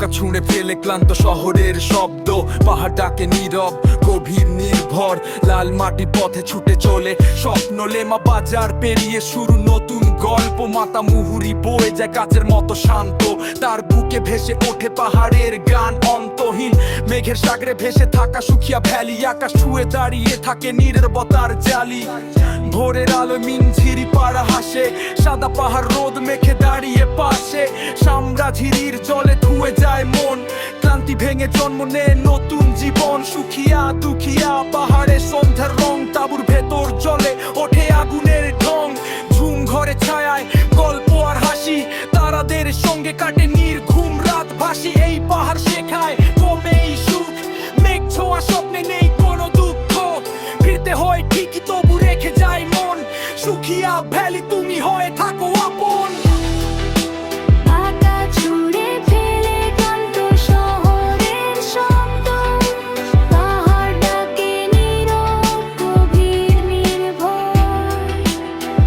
ঢাকা ছুঁড়ে ফেলে ক্লান্ত শহরের শব্দ, পাহাড় ডাকে নীরব গভীর নির্ভর। লাল মাটির পথে ছুটে চলে স্বপ্ন, লেমা বাজার পেরিয়ে শুরু নতুন গল্প। মাতা মুহুরি বয়ে যায় কাচের মতো শান্ত, তার বুকে ভেসে ওঠে পাহাড়ের গান অন্তহীন। মেঘের সাগরে ভেসে থাকা শুকিয়া ভ্যালি, আকাশ ছুঁয়ে দাঁড়িয়ে থাকে নীরবতার জালি। ভোরের আলো মিনঝিরি পাড়া হাসে, সাদা পাহাড় রোদ মেখে দাঁড়িয়ে পাশে। সাম্রাঝিরির জলে ধুয়ে যায় মন, ক্লান্তি ভেঙে জন্ম নেয় নতুন জীবন। সুখিয়া দুখিয়া পাহাড়ে সন্ধ্যার রং, তাঁবুর ভেতর জলে ওঠে আগুনের ঢং। ঝুম ঘরে ছায়ায় গল্প আর হাসি, তারাদের সঙ্গে কাটে নির্ঘুম রাত ভাসি। এই পাহাড় শেখায় কমেই সুখ, মেঘ ছোঁয়া স্বপ্নে নেই কোনো দুঃখ। ফিরতে হয় ঠিকই তবু রেখে যায় মন, সুখিয়া ভ্যালি তুমি হয়ে থাকো আপন। ঢাকা ছুঁড়ে ফেলে ক্লান্ত শহরের শব্দ, পাহাড় ডাকে নীরব গভীর নির্ভর।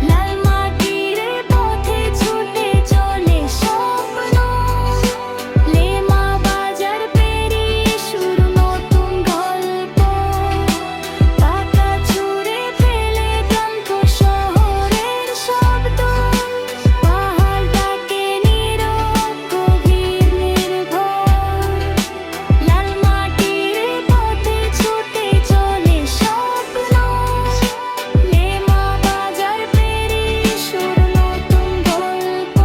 লাল মাটির পথে ছুটে চলে স্বপ্ন, লেমা বাজার পেরিয়ে শুরু নতুন গল্প। ঢাকা ছুঁড়ে ফেলে ক্লান্ত শহরের শব্দ, পাহাড় ডাকে নীরব গভীর নির্ভর। লাল মাটির পথে ছুটে চলে স্বপ্ন, লেমা বাজার পেরিয়ে শুরু নতুন গল্প।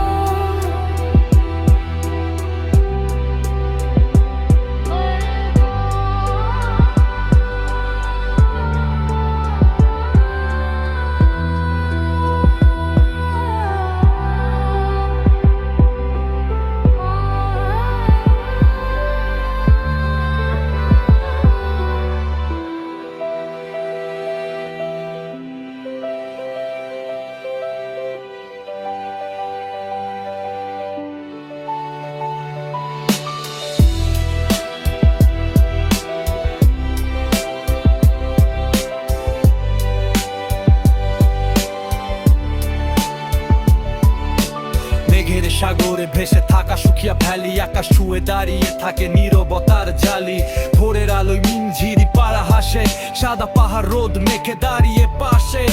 মেঘের সাগরে ভেসে থাকা শুকিয়া ভ্যালি, আকাশ ছুঁয়ে দাঁড়িয়ে থাকে নীরবতার জালি। ভোরের আলোয় মিনঝিরি পাড়া হাসে, সাদা পাহাড় রোদ মেখে দাঁড়িয়ে পাশে।